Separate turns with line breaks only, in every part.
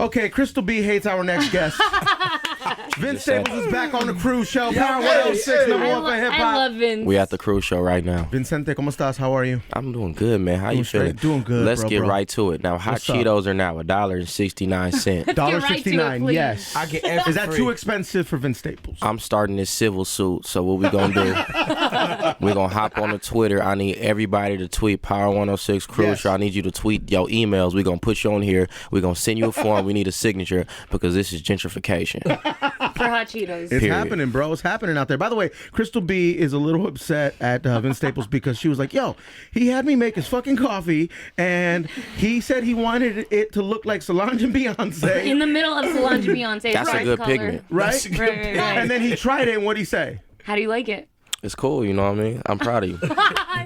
Okay, Crystal B hates our next guest. Vince Staples is back on the CRUZ Show. Power 106, number one for hip hop.
I love Vince.
We at the CRUZ Show right now.
Vincente, ¿cómo estás? How are you?
I'm doing good, man. How you feeling?
Doing good,
Let's get right to it. Now, hot
What's up?
Cheetos are now $1.69.
$1.69, yes.
I get F
Is that
free.
too expensive for Vince Staples?
I'm starting this civil suit, so what we gonna do? We're gonna hop on the Twitter. I need everybody to tweet Power 106 CRUZ
Yes.
Show. I need you to tweet your emails. We're gonna put you on here. We're gonna send you a form. We need a signature because this is gentrification.
For hot Cheetos.
It's
Period.
happening, bro. It's happening out there. By the way, Crystal B is a little upset at Vince Staples because she was like, yo, he had me make his fucking coffee, and he said he wanted it to look like Solange and Beyonce.
In the middle of Solange and Beyonce.
That's a
right
good
color.
pigment.
Right?
Right.
And then he tried it, and what'd he say?
How do you like it?
It's cool, you know what I mean? I'm proud of you.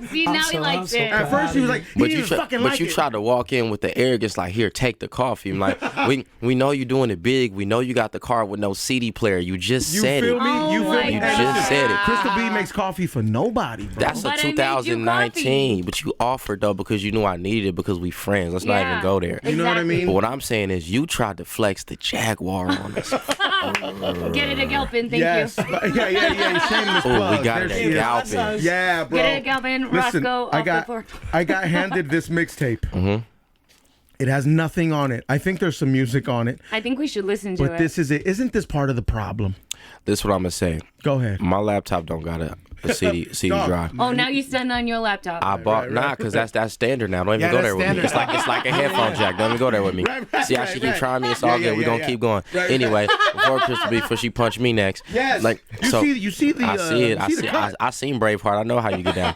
See, now he likes it.
At first, he was like, he didn't fucking like it.
tried to walk in with the arrogance, like, here, take the coffee. I'm like, we know you're doing it big. We know you got the car with no CD player. You just said
feel
it.
me?
Oh
You feel
my
me?
You
God.
just said it.
Crystal B makes coffee for nobody, bro.
That's
But
a
I made you
2019,
coffee.
but you offered though because you knew I needed it because we friends. Let's not even go there.
You know what I mean?
But what I'm saying is you tried to flex the Jaguar on us.
Get it at Galpin, thank
yes.
you.
Yeah. Shameless
Oh,
plug.
we got
There
it
she
at
is.
Galpin.
Yeah, bro.
Get it at Galpin,
Listen,
Roscoe,
I got handed this mixtape.
Mm-hmm.
It has nothing on it. I think there's some music on it,
I think we should listen to
but
it.
this is it. Isn't this part of the problem?
This is what I'm gonna say.
Go ahead.
My laptop don't got a CD
Dog.
drive.
Oh, now you stand on your laptop.
I bought because that's standard now. Don't even
Yeah,
go
that's
there with me.
standard.
It's like a headphone jack. Don't even go there with me.
Right,
See how she keep
right.
trying me? It's all
Yeah,
good. We're gonna
yeah.
keep going.
Right.
Anyway, before she punched me next.
Yes.
Like
you
so.
see the.
I see it.
you the cut.
I seen Braveheart. I know how you get down.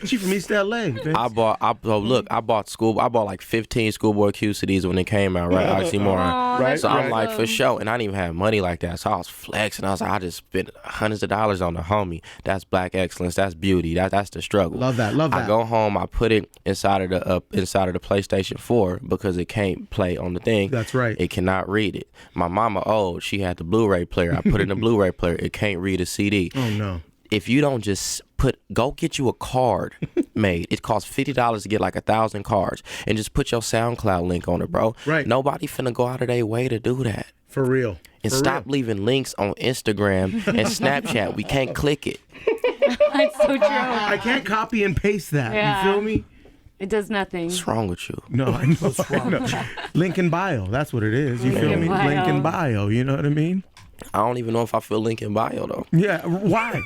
She from East LA. Vince.
I bought like 15 Schoolboy Q CDs when it came out, right? Oxymoron.
Aw,
Right,
that's
So I'm
right.
like, for sure. And I didn't even have money like that. So I was flexing. I was like, I just spent hundreds of dollars on the homie. That's black excellence. That's beauty. That's the struggle.
Love that. Love that.
I go home. I put it inside of the PlayStation 4 because it can't play on the thing.
That's right.
It cannot read it. My mama old. She had the Blu-ray player. I put it in the Blu-ray player. It can't read a CD.
Oh no.
If you don't just go get you a card made. It costs $50 to get like 1,000 cards, and just put your SoundCloud link on it, bro.
Right.
Nobody finna go out of their way to do that.
For real.
And
For
stop
real.
leaving links on Instagram and Snapchat. We can't click it.
That's so true.
I can't copy and paste that.
Yeah.
You feel me?
It does nothing.
What's wrong with you?
No, I know. I know. Link in bio. That's what it is. You feel
Link in
me?
bio.
Link in bio. You know what I mean?
I don't even know if I feel link in bio though.
Yeah. Why?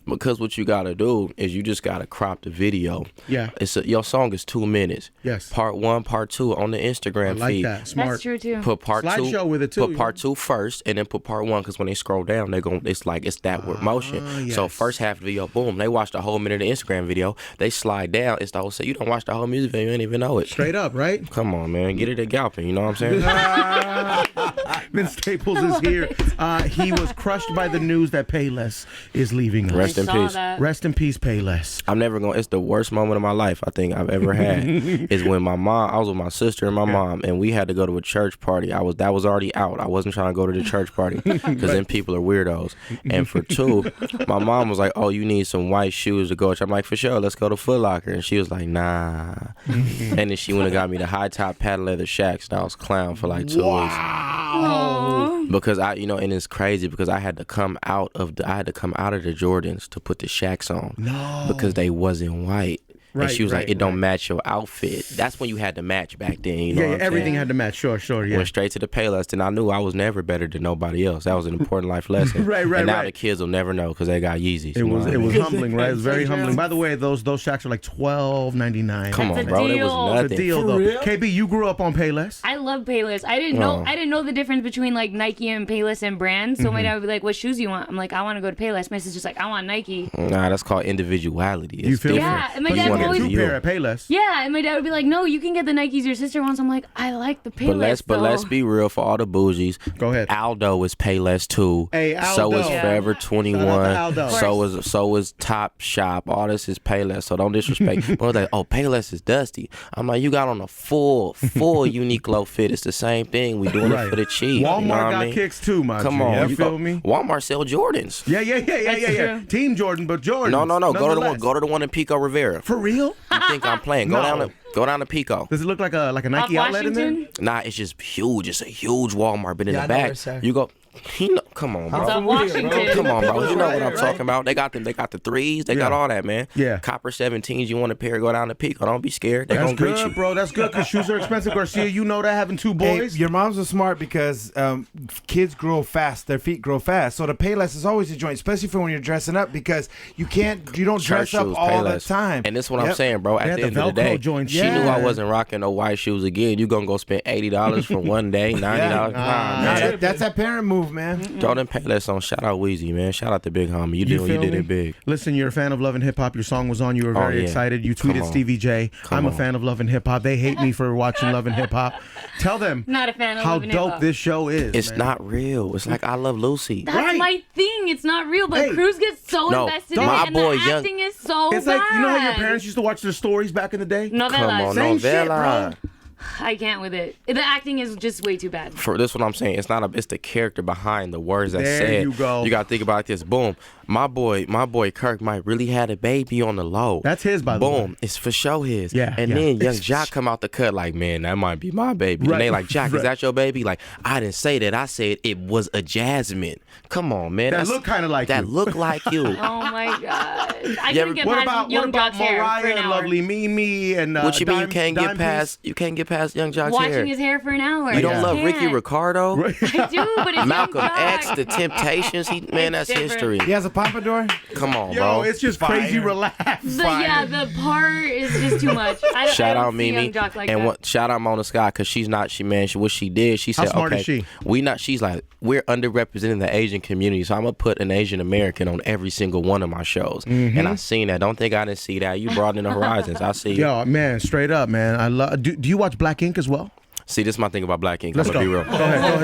Because what you gotta do is you just gotta crop the video.
Yeah.
Your song is 2 minutes.
Yes.
Part 1, part 2 on the Instagram
I like
feed.
that. Smart.
That's true too.
Put part
Slideshow
2
with it, too,
Put part 2 first, and then put part 1 because when they scroll down, it's that with motion. So
yes.
first half of the video, boom, they watch the whole minute of the Instagram video. They slide down. It's the whole. You don't watch the whole music video, you ain't even know it.
Straight up, right?
Come on, man, get it at Galpin. You know what I'm saying?
Vince Staples is here. He was crushed by the news that Payless is leaving us.
Rest in
saw
peace.
that.
Rest in peace, Payless.
I'm never gonna. It's the worst moment of my life I think I've ever had. Is when my mom. I was with my sister and my mom, and we had to go to a church party. That was already out. I wasn't trying to go to the church party because then people are weirdos. And for 2, my mom was like, "Oh, you need some white shoes to go." I'm like, "For sure, let's go to Foot Locker." And she was like, "Nah." And then she went and got me the high top patent leather Shacks, and I was clown for like 2 weeks.
Aw.
Because and it's crazy because I had to come out of the Jordans to put the Shacks on.
No.
Because they wasn't white.
Right,
and she was like,
right,
it don't
right.
match your outfit. That's when you had to match back then. You know
Yeah,
what I'm
everything
saying?
had to match. Sure, yeah.
Went straight to the Payless, and I knew I was never better than nobody else. That was an important life lesson.
Right,
And now
right.
the kids will never know because they got Yeezys.
It
you know
was
what I
it
mean?
was humbling, right? It was very
So true.
humbling. By the way, those Shacks are like $12.99.
Come
That's
on,
a
bro. That
deal.
was
It's a
nothing.
deal
For
though.
real?
KB, you grew up on Payless.
I love Payless. I didn't know the difference between like Nike and Payless and brands. So my dad would be like, "What shoes you want?" I'm like, "I want to go to Payless." My sister's like, "I want Nike."
Nah, that's called individuality. It's
You feel me?
different.
Yeah, and my
But
dad
you
would
want
always-
a two pair at Payless.
Yeah, and my dad would be like, "No, you can get the Nikes your sister wants." I'm like, "I like the Payless."
But let's be real for all the bougies.
Go ahead.
Aldo is Payless too.
Hey,
So
Aldo.
is
Yeah.
Forever
Shout
21.
out to Aldo.
So is Top Shop. All this is Payless. So don't disrespect. But like, oh, Payless is dusty. I'm like, you got on a full Uniqlo fit. It's the same thing. We doing it for the cheap.
Walmart
you know what
got
I mean?
kicks too, my
Come
G.
on,
You feel me?
Walmart sell Jordans.
Yeah. Team Jordan, but Jordan.
No. Go to the one in Pico Rivera.
For real?
You think I'm playing?
No.
Go down to Pico.
Does it look like a Nike
Off
outlet in there?
Washington?
Nah, it's just huge. It's a huge Walmart, but in
Yeah,
the
I know
back,
where it's at.
you go. Come on, bro.
It's on Washington.
Come on, bro. You know what I'm
Right.
talking about. They got them. They got the threes. They got all that, man.
Yeah.
Copper 17s. You want a pair? Go down to Pico. Don't be scared. They
That's
gonna greet
good,
you.
bro. That's good because shoes are expensive. Garcia, you know that having two
Hey,
boys.
your moms are smart because kids grow fast. Their feet grow fast. So the Payless is always a joint, especially for when you're dressing up because you don't dress
Church
up
shoes,
all the
Payless.
time.
And this is what I'm
Yep.
saying, bro.
They
At
had
the
the
end of the
Velcro
day,
joints.
she knew I
Yeah.
wasn't rocking no white shoes again. You gonna go spend $80 for one day, $90. Nah, man.
That's that parent move, man.
Throw them Payless on. Shout out Weezy, man. Shout out the big homie. You
feel
did
me?
it big.
Listen, you're a fan of Love and Hip Hop. Your song was on. You were very
yeah.
excited. You
Come
tweeted
on.
Stevie J. I'm a
on.
fan of Love and Hip Hop. They hate me for watching Love and Hip Hop. Tell them
Not a fan of
how
Love and
dope
Hip Hop.
this show is.
It's
man.
not real. It's like I Love Lucy.
That's
Right.
my thing. It's not real, but
Hey.
Cruz gets so
No,
invested
my
in it, and
boy,
the
young-
acting is so
It's
bad.
like, you know how your parents used to watch their stories back in the day?
Come
Novelas.
on,
Same shit,
novella.
bro.
I can't with it. The acting is just way too bad.
For this, what I'm saying, it's the character behind the words that
There
said.
you go.
You gotta think about this. Boom, my boy Kirk might really had a baby on the low.
That's his, by the way.
Boom, it's for sure his.
Yeah,
and
yeah.
then young Jock come out the cut like, man, that might be my baby.
Right,
And they like, Jock,
right.
is that your baby? Like, I didn't say that. I said it was a Jasmine. Come on, man.
That look kinda like
that
you.
look like you.
Oh my god! I
Yeah,
couldn't get
What
past
about
Young Jock's hair for
Mariah
an
and
hour.
Lovely Mimi and
What you mean you
Dime-
can't get
Dime
past? You can't get past young Jock's
Watching
hair.
his hair for an hour.
You don't
I
love Ricky
can't.
Ricardo?
I do, but it's
Malcolm
Young Jock.
X, The Temptations. Man, that's
different.
history.
He has a pompadour.
Come on,
Yo,
bro.
it's just
Fire.
crazy relax.
The part is just too much. I
Shout
don't
out
see
Mimi
Young Jock like
and
that.
what? Shout out Mona Scott because what she did. She said,
smart
okay,
is she?
She's like we're underrepresented in the Asian community, so I'm gonna put an Asian American on every single one of my shows.
Mm-hmm.
And I seen that. Don't think I didn't see that. You broadening the horizons. I see.
Yo, man, straight up, man. I love. Do you watch Black Ink as well?
See, this is my thing about Black Ink.
Let's
I'm gonna
go.
be real.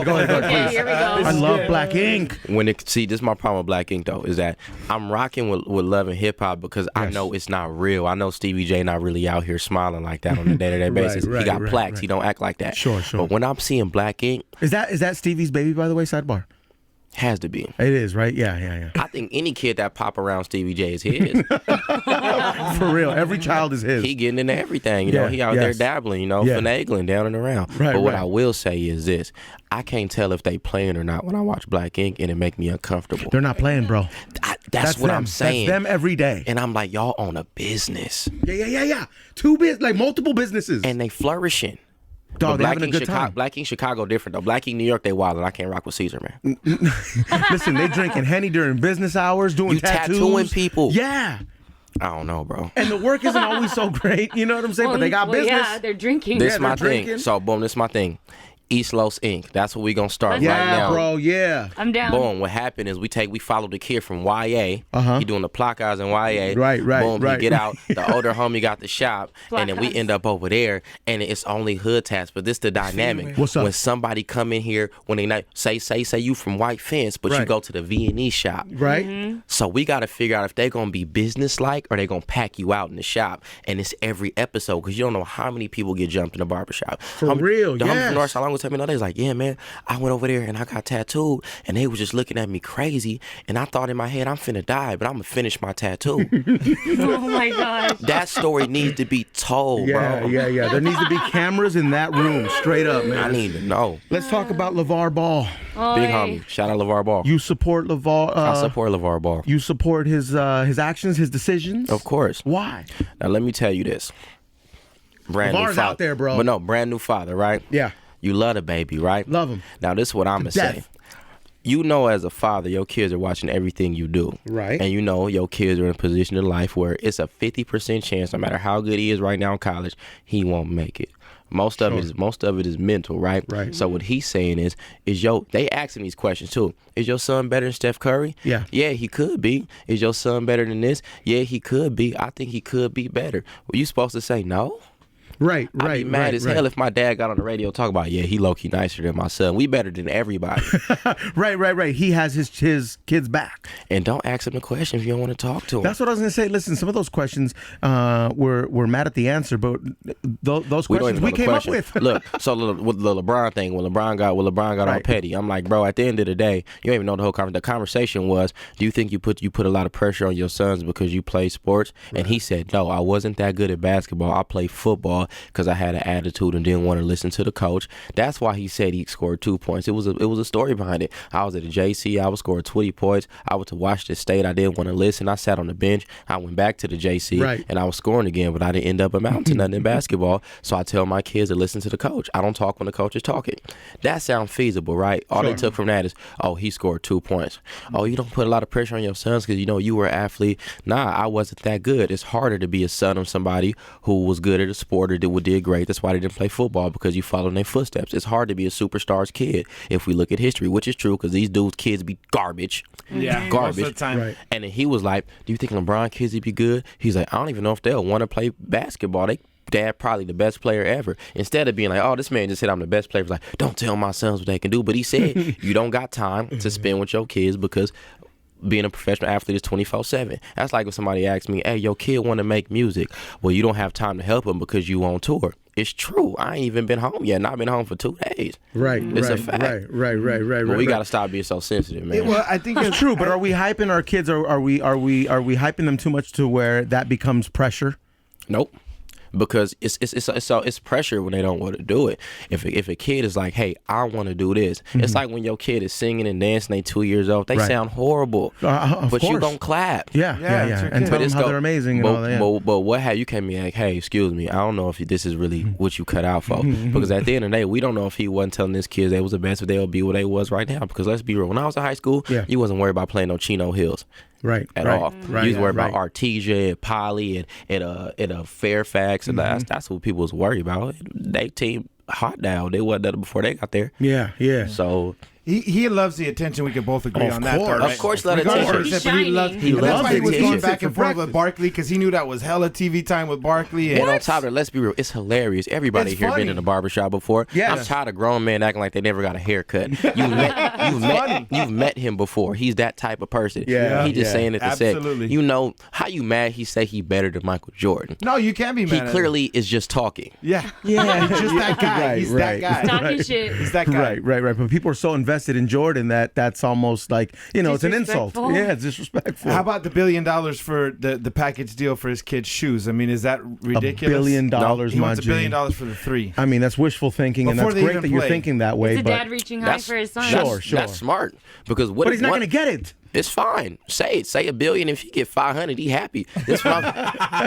Go ahead,
Okay,
please.
here we go.
I love Black Ink.
See, this is my problem with Black Ink though, is that I'm rocking with Love and Hip Hop because I
Yes.
know it's not real. I know Stevie J not really out here smiling like that on a day-to-day basis.
right,
he got
right,
plaques.
right.
He don't act like that.
Sure.
But when I'm seeing Black Ink,
Is that Stevie's baby, by the way? Sidebar.
has to be.
It is, right? Yeah.
I think any kid that pop around Stevie J is his.
For real, every child is his.
He getting into everything, you know.
Yeah,
He out there
yes.
dabbling, you know,
Yeah.
finagling down and around.
Right,
but what
right.
I will say is this: I can't tell if they playing or not when I watch Black Ink, and it make me uncomfortable.
They're not playing, bro.
That's what
them.
I'm saying.
That's them every day.
And I'm like, y'all own a business,
Yeah. Like multiple businesses.
and they flourishing.
Dog,
But
they're having a good time.
Black Ink Chicago different though. Black Ink New York, they wild, and I can't rock with Caesar, man.
Listen, they drinking Henny during business hours, doing
You
tattoos.
tattooing people.
Yeah.
I don't know, bro.
And the work isn't always so great, you know what I'm saying? But they got business.
Yeah, they're drinking.
This
Yeah,
my
they're
thing.
drinking.
So boom, this my thing. East Los Inc. That's what we gonna start
Let's
right
Yeah,
now.
bro, yeah.
I'm down.
Boom. What happened is we follow the kid from YA.
Uh-huh.
He doing the placas in YA.
Right,
Boom.
right.
He get out. The older homie got the shop, and then we
Placas.
end up over there, and it's only hood tats. But this the dynamic.
What's up?
When somebody come in here, when they not say you from White Fence, but you
Right.
go to the V&E shop.
Right?
Mm-hmm.
So we got to figure out if they're going to be business-like or they going to pack you out in the shop. And it's every episode because you don't know how many people get jumped in the barbershop.
For real,
The homie
yes.
from North Side was telling me the other day, he's like, yeah, man, I went over there and I got tattooed and they was just looking at me crazy. And I thought in my head, I'm finna die, but I'm going to finish my tattoo.
Oh my gosh.
That story needs to be told,
Yeah,
bro.
yeah. There needs to be cameras in that room, straight up, man.
I need to know.
Let's talk about LeVar Ball.
Big homie. Shout out LeVar Ball.
You support LeVar.
I support LeVar Ball.
You support his actions, his decisions?
Of course.
Why?
Now, let me tell you this. Brand new
LeVar's
father.
out there, bro.
But no, brand new father, right?
Yeah.
You love the baby, right?
Love him.
Now, this is what I'm going to
death.
say. You know, as a father, your kids are watching everything you do.
Right.
And you know your kids are in a position in life where it's a 50% chance, no matter how good he is right now in college, he won't make it. Most of it is mental, right?
Right.
So what he's saying is they asking these questions too. Is your son better than Steph Curry?
Yeah.
Yeah, he could be. Is your son better than this? Yeah, he could be. I think he could be better. Were you supposed to say no?
Right,
I'd
right,
be mad
right,
as
right.
hell if my dad got on the radio talking about, yeah, he low-key nicer than my son. We better than everybody.
Right. He has his kids back.
And don't ask him a question if you don't want to talk to him.
That's what I was gonna say. Listen, some of those questions, we're mad at the answer, but those
We don't
questions
even know
we
the
came
question.
up with.
Look, so with the LeBron thing, when LeBron got all
Right.
petty, I'm like, bro, at the end of the day, you don't even know the whole conversation. The conversation was, do you think you put a lot of pressure on your sons because you play sports? And he said, no, I wasn't that good at basketball. I played football because I had an attitude and didn't want to listen to the coach. That's why he said he scored 2 points. It was a story behind it. I was at a JC. I was scoring 20 points. I went to Washington State. I didn't want to listen. I sat on the bench. I went back to the JC,
Right.
and I was scoring again, but I didn't end up amounting to nothing in basketball. So I tell my kids to listen to the coach. I don't talk when the coach is talking. That sounds feasible, right? All they took from that is, oh, he scored 2 points. Oh, you don't put a lot of pressure on your sons because you were an athlete. Nah, I wasn't that good. It's harder to be a son of somebody who was good at a sport or did great. That's why they didn't play football, because you follow in their footsteps. It's hard to be a superstar's kid if we look at history, which is true because these dudes' kids be garbage.
Yeah,
Garbage.
most of the time.
Right.
And then he was like, do you think LeBron kids would be good? He's like, I don't even know if they'll want to play basketball. Dad probably the best player ever. Instead of being like, oh, this man just said I'm the best player. He's like, don't tell my sons what they can do. But he said, you don't got time to spend with your kids because being a professional athlete is 24/7. That's like if somebody asks me, hey, your kid want to make music. Well, you don't have time to help him because you on tour. It's true. I ain't even been home yet, and I've been home for 2 days.
Right,
It's
right,
a fact.
right.
But we got to stop being so sensitive, man.
Well, I think
It's true, but are we hyping our kids? Or are we hyping them too much to where that becomes pressure?
Nope. Because it's pressure when they don't want to do it. If a kid is like, hey, I want to do this, it's like when your kid is singing and dancing, they 2 years old, they
Right.
sound horrible,
Of
but you
course.
gonna clap.
Yeah,
it's your
and
kid.
tell them
it's
how
go-
they're amazing and
but,
all that. Yeah.
But what have you came in like, hey, excuse me, I don't know if this is really what you cut out for. Because at the end of the day, we don't know if he wasn't telling his kids they was the best, but they'll be what they was right now. Because let's be real, when I was in high school,
Yeah.
you wasn't worried about playing no Chino Hills.
Right,
At
right,
all.
right,
You was worried
right.
about Artesia and Poly and Fairfax, and that's what people was worried about. They team hot now. They wasn't done before they got there.
Yeah.
So
He loves the attention. We can both agree
Of
on that.
course.
Part, right?
Of course, let
Regardless
attention.
of
He's
it, but he
shining.
loves.
He
and that's
loves
why he was going
attention.
back and forth with Barkley because he knew that was hella TV time with Barkley.
And on top of that, let's be real, it's hilarious. Everybody
It's
here
funny.
been in a barbershop before.
Yes.
I'm tired of grown men acting like they never got a haircut. You've met him before. He's that type of person.
Yeah.
He just
Yeah.
saying it to say.
Absolutely.
You know how you mad he say he better than Michael Jordan.
No, you can't be mad.
He
at him.
clearly is just talking.
Yeah. He's just that guy.
Right,
He's
right.
that guy.
Talking shit.
He's that guy.
Right. But people are so invested in Jordan that's almost like, it's an insult.
Disrespectful.
Yeah, it's disrespectful.
How about the $1 billion for the package deal for his kid's shoes? I mean, is that ridiculous?
$1 billion,
He
my
wants $1
G.
billion for the 3.
I mean, that's wishful thinking, and
Before
that's
they
great
even
that you're
play.
thinking that way.
It's a
But
dad reaching high for his son.
Sure.
That's smart because what?
But he's not
what-
going to get it.
It's fine. Say it. Say $1 billion. If he get 500, he happy. That's what I'm.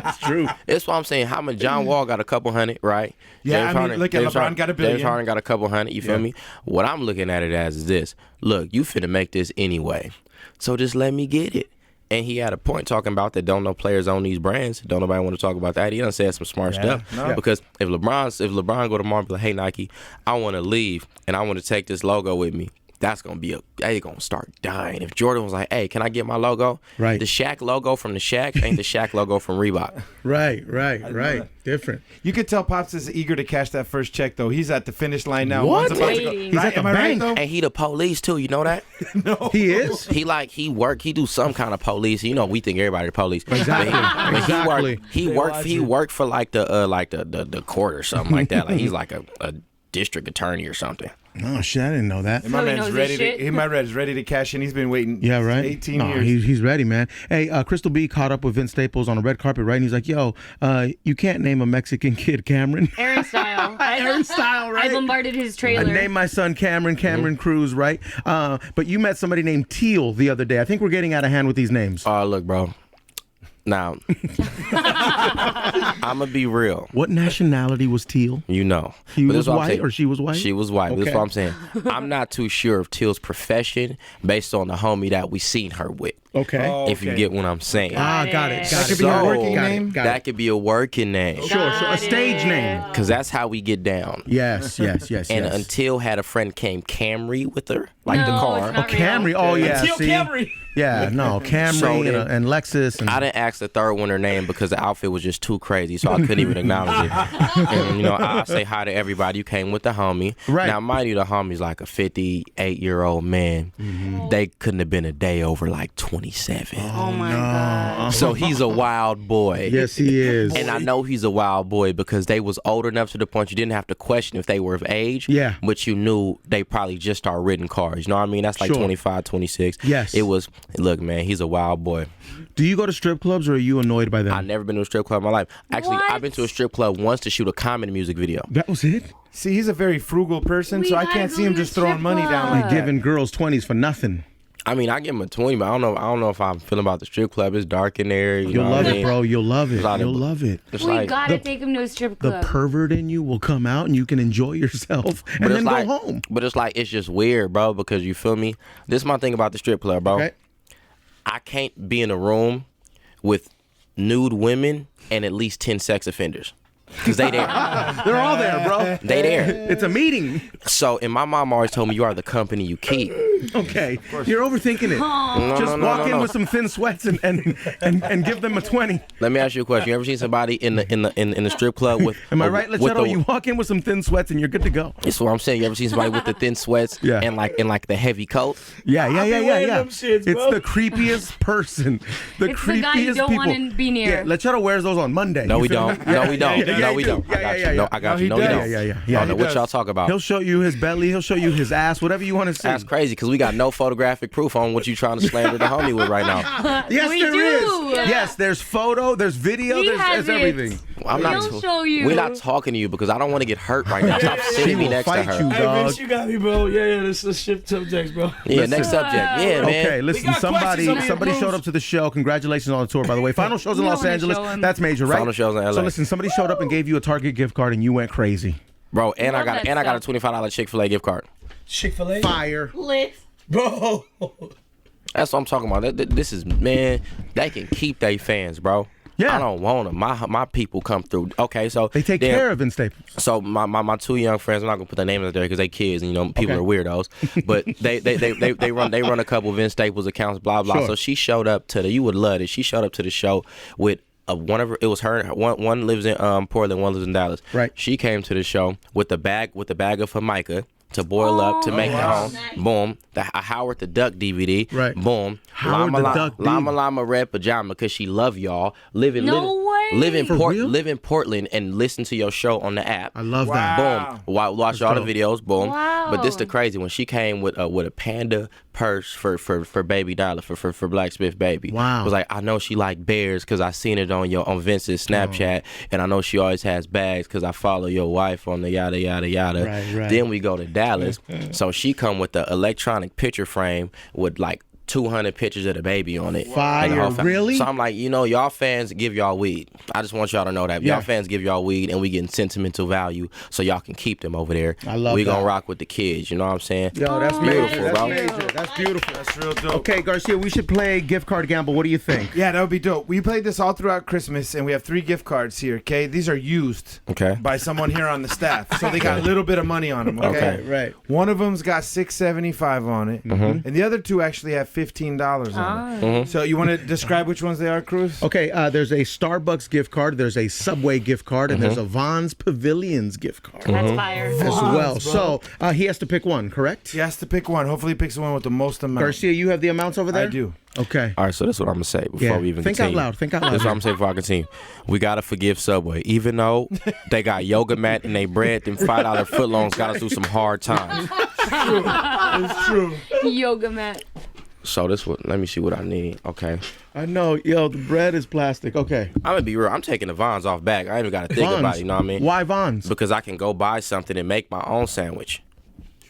That's true.
That's what I'm saying. How much John Wall got a couple hundred, right?
Yeah,
James
I mean, look at
James
LeBron got $1 billion.
James Harden got a couple hundred. You feel me? What I'm looking at it as is this: look, you finna make this anyway, so just let me get it. And he had a point talking about that. Don't know players own these brands. Don't nobody want to talk about that. He done said some smart stuff.
no.
Because if LeBron go tomorrow and be like, hey Nike, I want to leave and I want to take this logo with me. That's gonna be they gonna start dying. If Jordan was like, "Hey, can I get my logo?"
Right.
The Shaq logo from the Shaq ain't the Shaq logo from Reebok.
Right. Different.
You could tell Pops is eager to cash that first check, though. He's at the finish line now.
What?
Once upon a-
Waiting.
He's
Right?
at the
Am I right,
bank.
though?
And he the police too. You know that?
He is?
He do some kind of police. You know, we think everybody the police.
Exactly.
But
Exactly.
he worked for like the court or something like that. Like he's like a district attorney or something.
Oh, shit, I didn't know that.
My
So he
man's
knows
ready
his shit?
my man's ready to cash in. He's been waiting.
Yeah, right.
18
No,
years.
He's ready, man. Hey, Crystal B caught up with Vince Staples on a red carpet, right? And he's like, "Yo, you can't name a Mexican kid Cameron."
Aaron Style.
Aaron Style, right?
I bombarded his
I
trailer.
named my son Cameron Cruz, right? But you met somebody named Teal the other day. I think we're getting out of hand with these names.
Look, bro. Now, I'm gonna be real.
What nationality was Teal?
You know,
He
But
was
this is what I'm
white
saying.
or she was white?
She was white. But this is
Okay.
what I'm saying. I'm not too sure of Teal's profession based on the homie that we seen her with.
Okay.
If you get what I'm saying.
Got it.
That could be a working name.
That could be a working name.
Sure. So a stage name.
Because that's how we get down.
Yes.
And until had a friend came Camry with her, like the
No,
car.
it's not real.
Camry. Oh yeah.
Until
See?
Camry.
Yeah. No. Camry
So then-
and Lexus. And
I didn't ask the third one her name because the outfit was just too crazy, so I couldn't even acknowledge it. And I say hi to everybody. You came with the homie.
Right.
Now, mind you, the homie's like a 58-year-old man. They couldn't have been a day over like 27.
Oh my god.
So he's a wild boy.
Yes, he is.
And I know he's a wild boy because they was old enough to the point you didn't have to question if they were of age.
Yeah.
But you knew they probably just started renting cars. You know what I mean? That's like
Sure.
25, 26.
Yes.
It was, look, man, he's a wild boy.
Do you go to strip clubs or are you annoyed by them?
I've never been to a strip club in my life. Actually,
What?
I've been to a strip club once to shoot a comedy music video.
That was it?
See, he's a very frugal person,
We
so I
gotta
can't
go
see him
to
just
the
throwing
strip
money down
club.
like that.
Giving girls 20s for nothing.
I mean, I give him a 20, but I don't know if I'm feeling about the strip club. It's dark in there. You
You'll
know
love
what I
it,
mean?
bro. You'll love it.
lot of-
You'll love it.
It's
We
like,
gotta take him to a strip
The
club.
pervert in you will come out and you can enjoy yourself and
but
then
it's
go
like,
home.
But it's like, it's just weird, bro, because you feel me? This is my thing about the strip club, bro.
Okay.
I can't be in a room with nude women and at least 10 sex offenders. Because they there.
They're all there, bro.
They there.
It's a meeting.
So, and my mom always told me you are the company you keep.
Okay. You're overthinking it. Just walk in with some thin sweats and give them a 20.
Let me ask you a question. You ever seen somebody in the strip club with?
Am I right,
with
Lecheto? You walk in with some thin sweats and you're good to go.
That's what I'm saying. You ever seen somebody with the thin sweats
Yeah.
and like the heavy coat?
Yeah.
wearing them shits,
It's
bro.
the creepiest person. The
It's
creepiest
the guy you don't
people.
want to be near.
Yeah, Lecheto wears those on Monday.
No,
You
we
feel
don't.
me?
No, we don't.
Yeah,
No,
you
we
do.
don't. I got you. No, I got
No,
you.
he
No, we
does.
don't.
Yeah.
I don't know
he
what
does.
y'all talk about.
He'll show you his belly. He'll show you his ass. Whatever you want to see.
That's crazy because we got no photographic proof on what you trying to slander the homie with right now.
Yes,
We
there
do.
is.
Yeah.
Yes, there's photo, there's video,
He
there's
has it.
everything.
I'm not.
He'll show you.
We're not talking to you because I don't want to get hurt right now. Stop
She
sitting me
will
next to
fight
her.
you,
Hey,
dog.
bitch, you got me, bro. Yeah, this is shift subjects, bro.
Yeah, next subject. Yeah, man.
Okay, listen.
got
Somebody
questions on the
showed
approved.
up to the show. Congratulations on the tour, by the way. Final shows in
We don't
Los
wanna
Angeles.
show 'em.
That's major, right?
Final shows in LA.
So listen, somebody showed up and gave you a Target gift card, and you went crazy.
Bro, and I
Love
got
that
a
stuff.
$25 Chick-fil-A gift card.
Chick-fil-A.
Fire.
Lit.
Bro.
That's what I'm talking about. This is, man, they can keep their fans, bro.
Yeah.
I don't want them. My people come through. Okay, so
They take care of in Staples.
So my two young friends, I'm not gonna put their names out there because they kids and people
Okay.
are weirdos. But they run a couple of Vince Staples accounts, blah blah.
Sure.
So she showed up to you would love it. She showed up to the show with one of her. It was her. One lives in Portland, one lives in Dallas.
Right.
She came to the show with a bag of Formica to boil up to make it home. Boom. A Howard the Duck DVD.
Right.
Boom.
Howard the Duck
Llama
DVD.
Llama red pajama because she love y'all. Live in
For real?
live in Portland and listen to your show on the app.
I love that.
Boom. Watch all
dope.
the videos. Boom.
Wow.
But this the crazy when she came with a panda purse for baby Dollar for Black Smith baby.
Wow.
I was like, I know she like bears because I seen it on Vince's Snapchat, and I know she always has bags because I follow your wife on the yada yada yada.
Right.
Then we go to Dallas, so she come with the electronic picture frame with like 200 pictures of the baby on it.
Fire,
And the whole
really?
So I'm like, y'all fans give y'all weed. I just want y'all to know that.
Yeah.
Y'all fans give y'all weed and we getting sentimental value so y'all can keep them over there.
I love
we
that.
gonna rock with the kids, you know what I'm saying?
Yo, that's
Beautiful,
major. That's
bro.
major. That's beautiful.
That's real dope.
Okay, Garcia, we should play gift card gamble. What do you think?
Yeah, that would be dope. We played this all throughout Christmas, and we have 3 gift cards here, okay? These are used
Okay.
by someone here on the staff. So they got a little bit of money on them, okay?
Okay.
Right.
One of them's got $6.75 on it, and the other 2 actually have $15 on it. So you want to describe which ones they are, Cruz?
Okay, there's a Starbucks gift card, there's a Subway gift card, and there's a Vaughn's Pavilions gift card
That's fire.
as well. So he has to pick one, correct?
He has to pick one. Hopefully he picks the one with the most amount.
Garcia, you have the amounts over there?
I do.
Okay.
All right, so that's what I'm gonna say before
Yeah.
we even
Think out
continue.
loud. Think out loud.
That's what I'm saying before I continue. We gotta forgive Subway, even though they got yoga mat and they bread. Them $5 footlongs got us through some hard times.
It's true.
Yoga mat.
So this what? Let me see what I need. Okay,
I know. Yo, the bread is plastic. Okay.
I'm gonna be real. I'm taking the Vons off back. I ain't even gotta think about it. You know what I mean?
Why Vaughn's?
Because I can go buy something and make my own sandwich.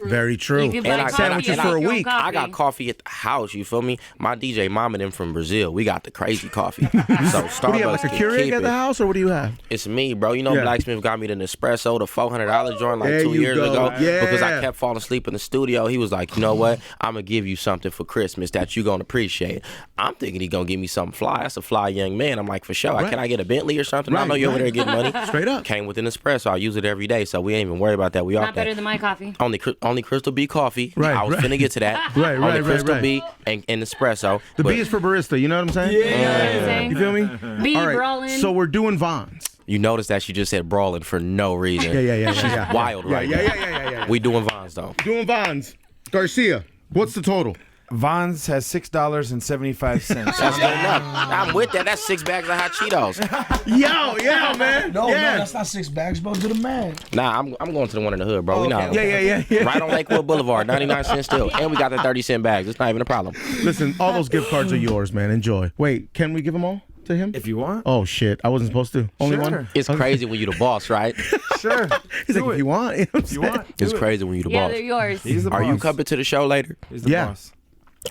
Very true.
You could
And
buy
I-
coffee
sandwiches
and
for a
make your own
week.
I got coffee at the house, you feel me? My DJ mom and them from Brazil, we got the crazy coffee. So Starbucks
What do you have, like a
can
Keurig
keep
at the
it.
house, or what do you have?
It's me, bro. You know,
Yeah.
Blacksmith got me the Nespresso, the $400 joint like
There
2
you
years
go.
ago.
Yeah.
Because I kept falling asleep in the studio. He was like, you know what? I'm going to give you something for Christmas that you're going to appreciate. I'm thinking he going to give me something fly. That's a fly young man. I'm like, for sure.
Right.
Can I get a Bentley or something? I
Right,
know you're over
right.
there getting money.
Straight up.
Came with an espresso. I use it every day, so we ain't even worried about that. We
Not
off
better
that.
than my coffee.
Only Crystal B coffee.
Right,
I was
right.
finna get to that.
Right,
Only
right,
Crystal
right.
B and espresso.
The
But
B is for barista. You know what I'm saying?
You know what I'm saying?
You feel me?
Be
All right.
brawling.
So we're doing Vons.
you notice that she just said brawling for no reason.
Yeah.
She's wild right now.
Yeah.
We doing Vons though.
Doing Vons. Garcia, what's the total?
Vons has $6.75.
That's good enough. I'm with that. That's 6 bags of hot Cheetos.
Yo, man.
No,
yeah.
that's not 6 bags, bro. Do the math.
Nah, I'm going to the one in the hood, bro. We know.
Yeah.
Right on Lakewood Boulevard, 99 cents still. And we got the 30-cent bags. It's not even a problem.
Listen, all those gift cards are yours, man. Enjoy. Wait, can we give them all to him?
If you want.
Oh shit, I wasn't supposed to. Only
Sure.
one.
It's crazy when you the boss, right?
Sure.
He's like,
Do
if
it.
you want. You know what I'm
You
saying?
want?
It's
Do it.
crazy when you the
yeah,
boss.
they're yours.
He's the boss.
Are you coming to the show later?
He's the
Yeah.
boss.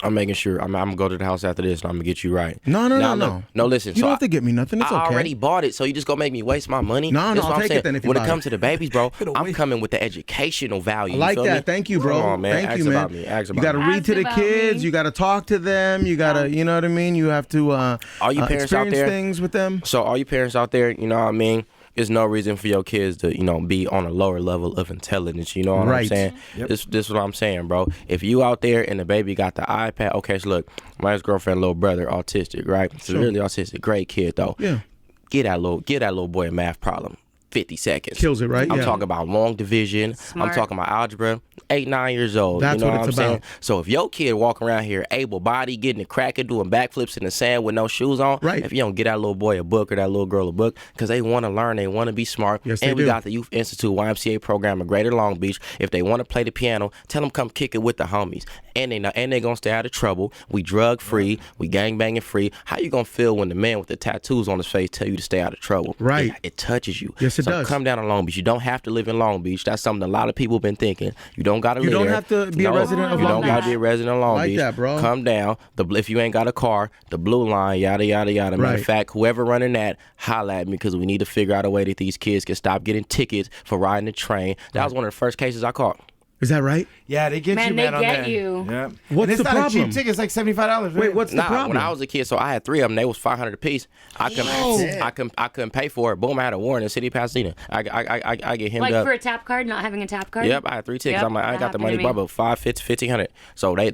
I'm making sure. I'm gonna go to the house after this, and I'm gonna get you right.
No.
Look, no, listen.
You
so
don't have to get me nothing. It's
I
okay.
already bought it, so you just gonna make me waste my money?
No,
That's
no,
what
I'll
I'm
take
saying.
it then if you
When
buy
it comes
it.
to the babies, bro, I'm coming with the educational value.
I like
you feel
that.
Me?
Thank you, bro.
Come on, man.
Thank
Ask
you, man.
about me. Ask
You
about
got to
me.
read to
Ask
the
about
kids.
me.
You got to talk to them. You got to, you know what I mean? You have to
All you parents out
experience
there-
things with them.
So all you parents out there, you know what I mean? There's no reason for your kids to, you know, be on a lower level of intelligence. You know what I'm
Right.
saying?
Yep.
This is what I'm saying, bro. If you out there and the baby got the iPad, okay, so look, my ex-girlfriend, little brother, autistic, right? Severely autistic, great kid though.
Yeah.
Get that little boy a math problem. 50 seconds.
Kills it, right?
I'm
Yeah.
talking about long division.
Smart.
I'm talking about algebra. 8, 9 years old.
That's
you know
what
what
it's
I'm saying?
about.
So if your kid walking around here able body, getting it cracking, doing backflips in the sand with no shoes on,
Right.
if you don't get that little boy a book or that little girl a book, because they want to learn, they want to be smart.
Yes,
and
they
we
do.
got the Youth Institute YMCA program in Greater Long Beach. If they want to play the piano, tell them come kick it with the homies. And they gonna stay out of trouble. We drug free. We gang banging free. How you gonna feel when the man with the tattoos on his face tell you to stay out of trouble?
Right.
It touches you.
Yes, it
so
does.
Come down to Long Beach. You don't have to live in Long Beach. That's something a lot of people been thinking. You don't gotta
You
live
don't
there.
have to be a resident of
You
Long
don't gotta
Beach.
be a resident of Long
Like
Beach.
that, bro.
Come down. If you ain't got a car, the blue line, yada yada yada. Matter
Right.
of fact, whoever running that, holla at me because we need to figure out a way that these kids can stop getting tickets for riding the train. That was one of the first cases I caught.
Is that right?
Yeah, they get
Man,
you,
they
man, on
get
that.
you.
Yeah.
What's
And it's
the
not a
problem?
cheap ticket. It's like $75. Right?
Wait, what's the
Nah,
problem?
when I was a kid, so I had 3 of them. They was $500 a piece. I couldn't pay for it. Boom, I had a warrant in the city of Pasadena. I get him
Like
up.
for a tap card, not having a tap card.
Yep, I had 3 tickets.
Yep,
I'm like, I ain't
that
got the
happened
money,
to me.
but 1,500. So they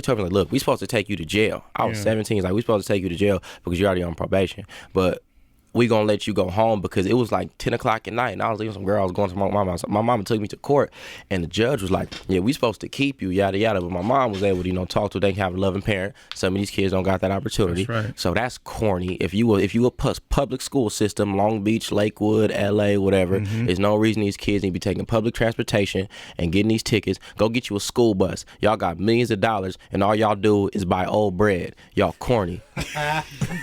told me like, look, we supposed to take you to jail. I was 17. It's like we supposed to take you to jail because you're already on probation, but we gonna let you go home because it was like 10 o'clock at night and I was leaving some girl. I was going to my mama. So my mama took me to court and the judge was like, yeah, we supposed to keep you, yada yada. But my mom was able to, talk to her. They can have a loving parent. Some of these kids don't got that opportunity.
That's right.
So that's corny. If you a public school system, Long Beach, Lakewood, LA, whatever, there's no reason these kids need to be taking public transportation and getting these tickets. Go get you a school bus. Y'all got millions of dollars and all y'all do is buy old bread. Y'all corny.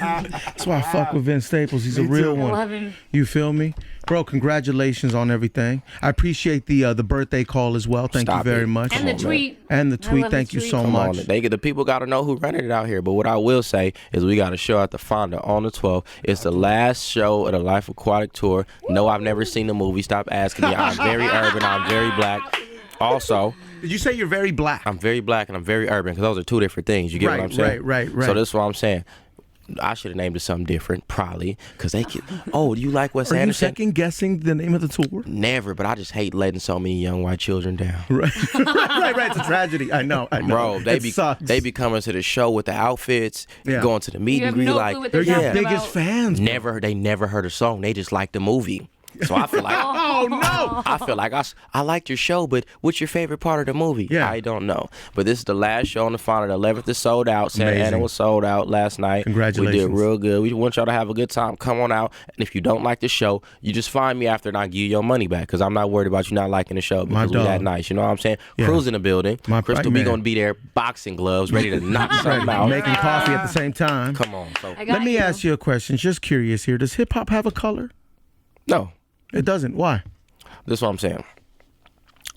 That's why I fuck with Vince Staples. He's a real one.
Love him.
You feel me? Bro, congratulations on everything. I appreciate the birthday call as well. Thank
Stop
you very
it.
much.
And the
on, man.
tweet.
And the
I
tweet.
love
Thank
the
you
tweet.
so
Come
much.
on, the people got to know who running it out here. But what I will say is we got a show at the Fonda on the 12th. It's the last show of the Life Aquatic tour. No, I've never seen the movie. Stop asking me. I'm very urban. I'm very black. Also,
Did you say you're very black?
I'm very black and I'm very urban because those are 2 different things. You get what I'm saying?
Right.
So this is what I'm saying. I should have named it something different, probably, because they could. Oh, do you like Wes
Are you
Anderson?
second guessing the name of the tour?
Never, but I just hate letting so many young white children down.
Right. right. It's a tragedy. I know.
Bro, they
sucks.
be coming to the show with the outfits,
Yeah.
going to the meet
You
and
have
greet
no
like
clue what
They're
they're
your
talking
biggest
about.
fans. bro.
they never heard a song. They just like the movie. So I feel like
Oh no!
I feel like I liked your show, but what's your favorite part of the movie?
Yeah.
I don't know. But this is the last show on the Fonda. The 11th is sold out. Santa Ana
Amazing.
was sold out last night.
Congratulations.
We did real good. We want y'all to have a good time. Come on out. And if you don't like the show, you just find me after and I'll give you your money back because I'm not worried about you not liking the show because we
dog.
that nice. You know what I'm saying?
Yeah.
Cruz in the building.
My
Crystal
man.
B going to be there, boxing gloves, ready to knock something out.
Making coffee at the same time.
Come on. So
I got
Let me ask you a question. Just curious here. Does hip hop have a color?
no.
It doesn't. Why?
This is what I'm saying.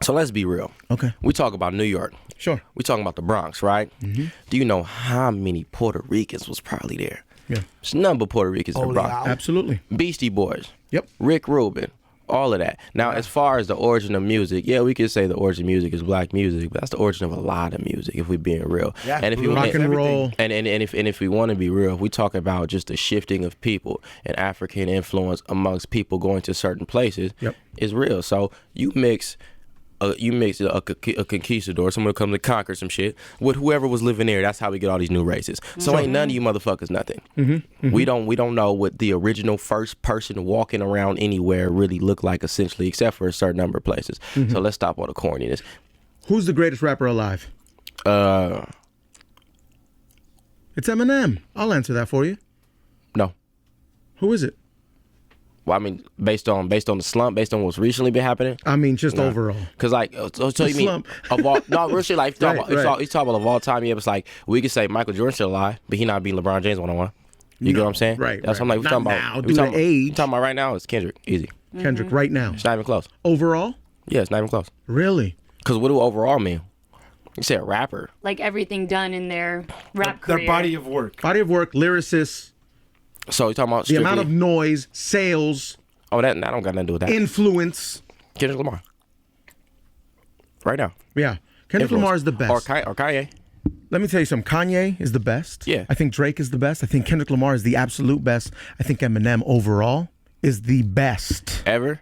So let's be real.
Okay.
We talk about New York.
Sure.
We talking about the Bronx, right? Do you know how many Puerto Ricans was probably there?
Yeah.
It's none but Puerto Ricans in the Bronx.
Absolutely.
Beastie Boys.
Yep.
Rick Rubin. All of that. Now, as far as the origin of music, yeah, we could say the origin of music is black music, but that's the origin of a lot of music, if we're being real.
Yeah,
and if you
rock and roll.
And if we want to be real, if we talk about just the shifting of people and African influence amongst people going to certain places, is real. So you mix a conquistador, someone who comes to conquer some shit, with whoever was living there. That's how we get all these new races. So ain't none of you motherfuckers nothing. We don't know what the original first person walking around anywhere really looked like, essentially, except for a certain number of places. So let's stop all the corniness.
Who's the greatest rapper alive? It's Eminem. I'll answer that for you.
No.
Who is it?
Well, I mean, based on the slump, based on what's recently been happening.
I mean, just overall.
Cause like, so you mean
slump.
of all? No, real shit. Like, he's talking
Right.
about of all time. Yeah, it's like we could say Michael Jordan still alive, but he not beating LeBron James 1-on-1. You get what I'm saying?
Right.
That's what I'm like. We
Not
talking
now,
about.
due to age.
We talking about right now. It's Kendrick. Easy.
Kendrick, right now.
It's not even close.
Overall?
Yeah, it's not even close.
Really?
Cause what do overall mean? You say a rapper.
Like everything done in their rap career.
Their body of work.
Body of work, lyricists,
So you talking about
the
strictly,
amount of noise, sales,
Oh, that don't got nothing to do with that.
influence.
Kendrick Lamar. Right now.
Yeah. Kendrick
Influence.
Lamar is the best.
Or Kanye.
Let me tell you something. Kanye is the best.
Yeah.
I think Drake is the best. I think Kendrick Lamar is the absolute best. I think Eminem overall is the best
Ever.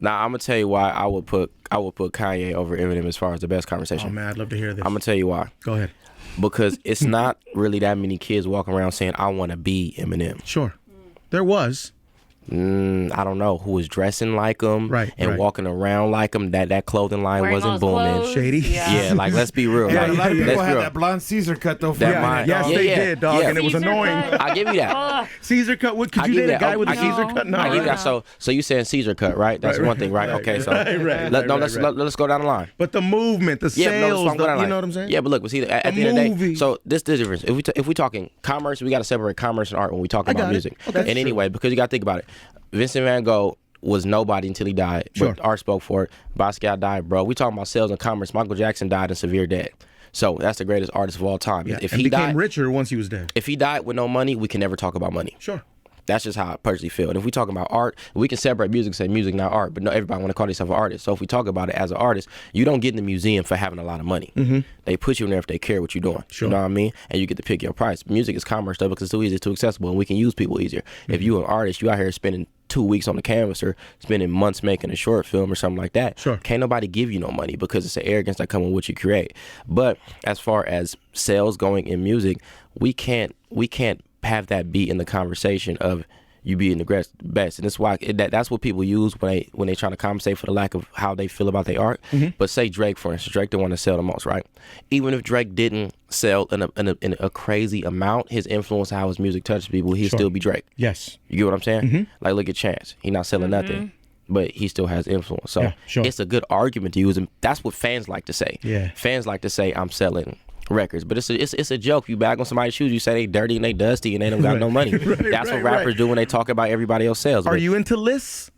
Now I'm gonna tell you why I would put Kanye over Eminem as far as the best conversation.
Oh man, I'd love to hear this.
I'm gonna tell you why.
Go ahead.
Because it's not really that many kids walking around saying I want to be Eminem.
Sure. There was.
I don't know who was dressing like him,
Right,
and
right.
walking around like him. That clothing line
Wearing
wasn't
all those
booming.
clothes.
Shady.
Yeah, like let's be real.
Yeah,
like,
a lot of
let's
people
be
had
real.
that blonde Caesar cut though.
That
Yeah,
mine-
Yes,
Yeah,
they
yeah,
did, dog,
yeah.
and it was
Caesar
annoying.
cut.
I give you that.
Caesar cut. Could
I
you
give
date a
that.
guy with a
I give-
Caesar cut? No.
I give
right?
that. So you saying Caesar cut, right? That's
Right,
one thing, right?
right,
Okay, so
right,
let's go down the line.
But the movement, the
Yeah,
sales,
but no,
you know what I'm saying?
Yeah, but look, but see, at the
The
end of the day,
movie.
so this is the difference. If we talking commerce, we got to separate commerce and art when we talk
I
about
got it.
music.
Okay.
And anyway, because you got to think about it, Vincent Van Gogh was nobody until he died,
Sure.
but art spoke for it. Basquiat died, bro. We talking about sales and commerce. Michael Jackson died in severe debt, so that's the greatest artist of all time.
Yeah,
If
and
he
became
died,
richer once he was dead.
if he died with no money, we can never talk about money.
Sure.
That's just how I personally feel. And if we talk about art, we can separate music, say music, not art. But no, everybody want to call themselves an artist. So if we talk about it as an artist, you don't get in the museum for having a lot of money. They put you in there if they care what you're doing.
Sure.
You know what I mean? And you get to pick your price. Music is commerce though because it's too easy, it's too accessible, and we can use people easier. If you an artist, you out here spending 2 weeks on the canvas or spending months making a short film or something like that.
Sure.
Can't nobody give you no money because it's an arrogance that comes with what you create. But as far as sales going in music, we can't have that be in the conversation of you being the best, and that's why that's what people use when they trying to compensate for the lack of how they feel about their art. But say Drake, for instance, Drake the one to sell the most, right? Even if Drake didn't sell in a crazy amount, his influence, how his music touches people, he'd still be Drake.
Yes.
You get what I'm saying? Like look at Chance, he not selling nothing, but he still has influence. So
Yeah, sure.
it's a good argument to use, and that's what fans like to say.
Yeah.
Fans like to say I'm selling records, but it's a joke. You bag on somebody's shoes, you say they dirty and they dusty and they don't got no money. That's what rappers do when they talk about everybody else sales.
Are
But
you into lists?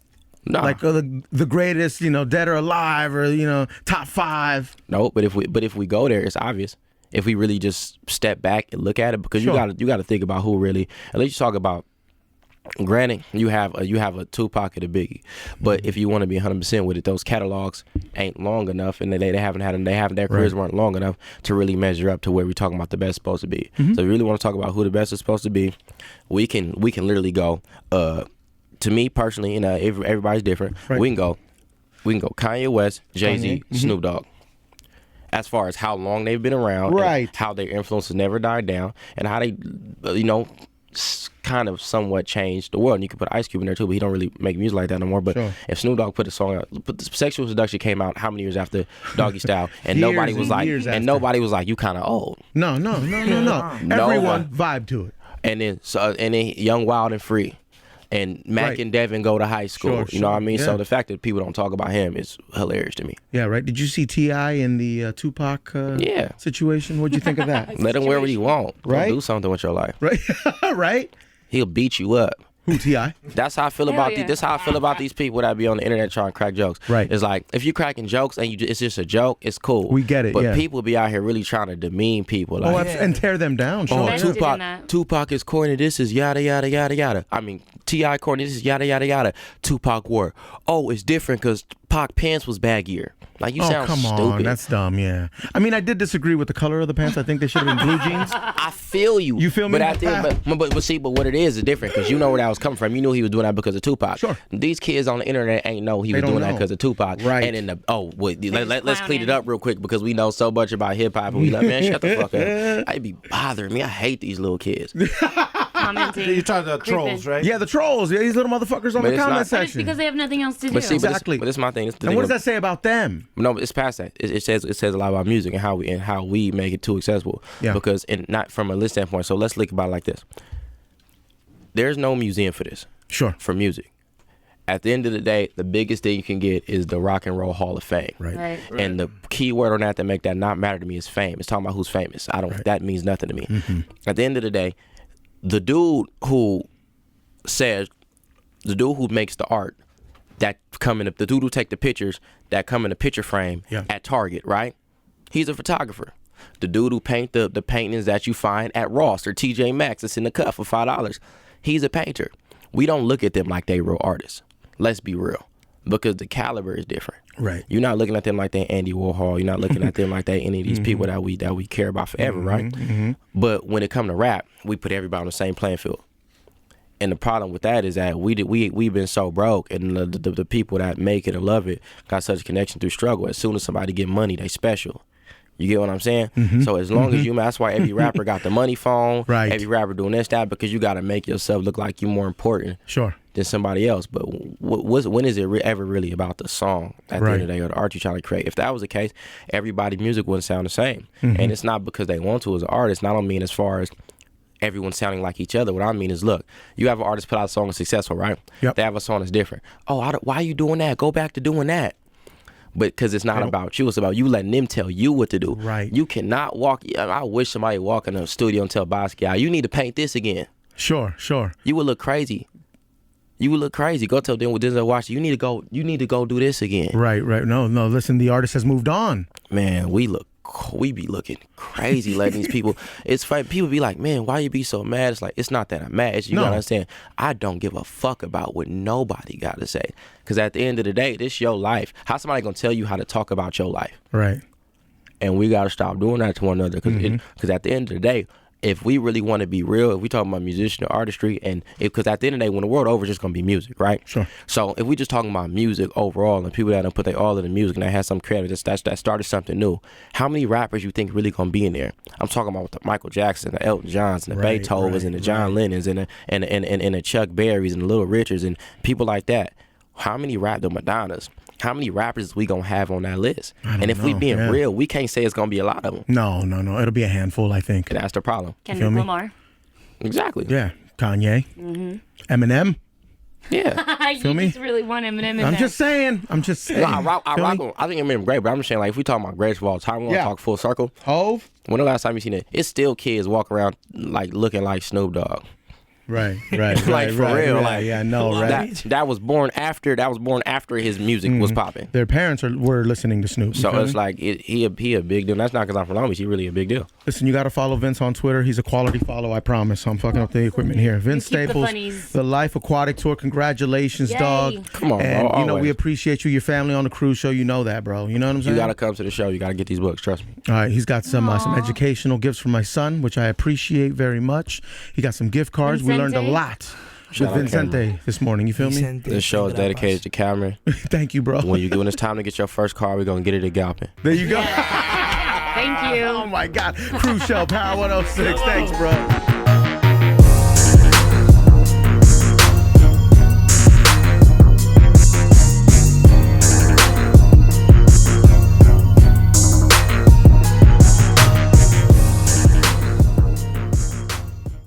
no,
Like the greatest, dead or alive, or top 5.
no. But if we go there, it's obvious. If we really just step back and look at it, because
Sure.
you gotta think about who really. At least you talk about. Granted, you have a Tupac and a Biggie, but if you want to be 100% with it, those catalogs ain't long enough, and they haven't their careers weren't long enough to really measure up to where we're talking about the best supposed to be. So if you really want to talk about who the best is supposed to be, we can literally go. To me personally, everybody's different.
Right.
We can go Kanye West, Jay-Z, Snoop Dogg. As far as how long they've been around, and
Right.
how their influence has never died down, and how they, kind of somewhat changed the world. And you could put Ice Cube in there too, but he don't really make music like that no more. But
Sure.
if Snoop Dogg put a song out, but the Sexual Seduction came out how many years after Doggy Style, and
Years
nobody was
and
like,
years
and
after.
nobody was like, you kind of old.
No.
No
Everyone
one.
vibe to it.
And then Young, Wild and Free, and Mac
Right.
and Devin go to high school.
Sure,
you know what I mean?
yeah.
So the fact that people don't talk about him is hilarious to me.
Yeah, right. Did you see T.I. in the Tupac
Yeah.
situation? What'd you think of that?
Let him wear what he want. Go
Right.
do something with your life.
Right? Right?
He'll beat you up.
Who, T.I.?
That's how I feel
Hell
about
yeah.
that's how I feel about these people that be on the internet trying to crack jokes.
Right.
It's like if you cracking jokes and it's just a joke, it's cool.
We get it,
But
yeah.
people be out here really trying to demean people.
Oh,
Like,
and tear them down. Sure.
oh,
Invested in
Tupac,
that.
Tupac is corny. This is yada yada yada yada. I mean, T.I. corny. This is yada yada yada. Tupac wore. Oh, it's different because Pac pants was baggier. Like you
Oh,
sound
come
stupid.
on. That's dumb, yeah. I mean, I did disagree with the color of the pants. I think they should have been blue jeans.
I feel you.
You feel me?
But at the end, but see, but what it is different because you know where that was coming from. You knew he was doing that because of Tupac.
Sure.
These kids on the internet ain't know he was
don't
doing that
know.
because of Tupac.
Right.
And in the let's clean it
clowning.
up real quick because we know so much about hip hop and we like, man, shut the fuck up. I be bothering me. I hate these little kids.
Commenting.
You're talking about
Creeping.
trolls, right?
Yeah, the trolls. Yeah, these little motherfuckers on
But
the
it's
comment
not-
But it's
section.
because they have nothing else to do.
But see,
Exactly.
but this is my thing. This the
And
thing
what does
with-
that say about them?
No, it's past that. It says a lot about music and how we make it too accessible.
Yeah.
Because and not from a list standpoint. So let's look about it like this. There's no museum for this.
Sure.
For music. At the end of the day, the biggest thing you can get is the Rock and Roll Hall of Fame.
Right.
And the key word on that make that not matter to me is fame. It's talking about who's famous. That means nothing to me. At the end of the day, the dude who makes the art that come in the dude who take the pictures that come in the picture frame
Yeah.
at Target, right? He's a photographer. The dude who paint the paintings that you find at Ross or TJ Maxx that's in the cut for $5, he's a painter. We don't look at them like they real artists. Let's be real. Because the caliber is different.
Right.
You're not looking at them like they Andy Warhol. You're not looking at them like they any of these people that we care about forever, right? But when it come to rap, we put everybody on the same playing field. And the problem with that is that we've been so broke, and the people that make it and love it got such a connection through struggle. As soon as somebody get money, they special. You get what I'm saying? So as long as that's why every rapper got the money phone.
Right.
Every rapper doing this, that, because you got to make yourself look like you're more important
Sure.
than somebody else. But when is it ever really about the song at the end of the day or the art you're trying to create? If that was the case, everybody's music wouldn't sound the same. And it's not because they want to as an artist. And I don't mean as far as everyone sounding like each other. What I mean is, look, you have an artist put out a song that's successful, right?
Yep.
They have a song that's different. Oh, why are you doing that? Go back to doing that. But because it's not about you, it's about you letting them tell you what to do.
Right.
You cannot walk. I wish somebody walk in the studio and tell Basquiat, you need to paint this again.
Sure.
You would look crazy. Go tell them with Denzel Washington, you need to go do this again.
Right. No. Listen, the artist has moved on.
Man, we be looking crazy letting these people. It's funny. People be like, man, why you be so mad? It's like, it's not that I'm mad. It's you
No.
gotta understand, I don't give a fuck about what nobody got to say. Because at the end of the day, this your life. How somebody gonna tell you how to talk about your life?
Right.
And we gotta stop doing that to one another. Because at the end of the day, if we really want to be real, if we talk about musician or artistry, and because at the end of the day, when the world over, it's just gonna be music, right?
Sure.
So if we just talking about music overall, and people that don't put their all in the music, and that has some creative that started something new, how many rappers you think really gonna be in there? I'm talking about the Michael Jackson, the Elton Johns, and the
Right,
Beethovens, and the John Lennons, and the Chuck Berrys, and the Little Richards, and people like that. How many the Madonnas? How many rappers we gonna have on that list? And if we
know,
being
yeah.
real, we can't say it's gonna be a lot of them.
No. It'll be a handful, I think.
And that's the problem.
Kendrick
me?
Lamar.
Exactly.
Yeah. Kanye. Eminem.
Yeah.
You
me?
just really want Eminem in
I'm
there.
just saying.
No, I rock him. I think Eminem great, but I'm just saying, like, if we talking about greatest of all time, we want to
Yeah.
talk full circle.
Hove.
When the last time you seen it? It's still kids walk around like looking like Snoop Dogg.
Right.
Like, for real,
Right.
like,
Yeah. No. Right.
That was born after his music was popping.
Their parents were listening to Snoop. you
So
feel
it's
me?
like he a big deal. That's not because I'm from Long Beach. He really a big deal.
Listen, you got to follow Vince on Twitter. He's a quality follow, I promise. I'm fucking up the equipment here. Vince
keep the
Staples,
funnies.
the Life Aquatic Tour. Congratulations,
Yay.
dog.
Come on,
And, you know,
always.
we appreciate you, your family on the cruise show. You know that, bro. You know what I'm saying?
You gotta come to the show. You gotta get these books. Trust me.
All right, he's got some educational gifts for my son, which I appreciate very much. He got some gift cards. We learned a
Vincente?
lot
Shout out
with Vincente this morning. You feel me?
This show is dedicated to Cameron.
Thank you, bro.
When it's time to get your first car, we're gonna get it at Galpin.
There you go.
Thank you.
Oh my God. Cruise Show, Power 106. Thanks, bro.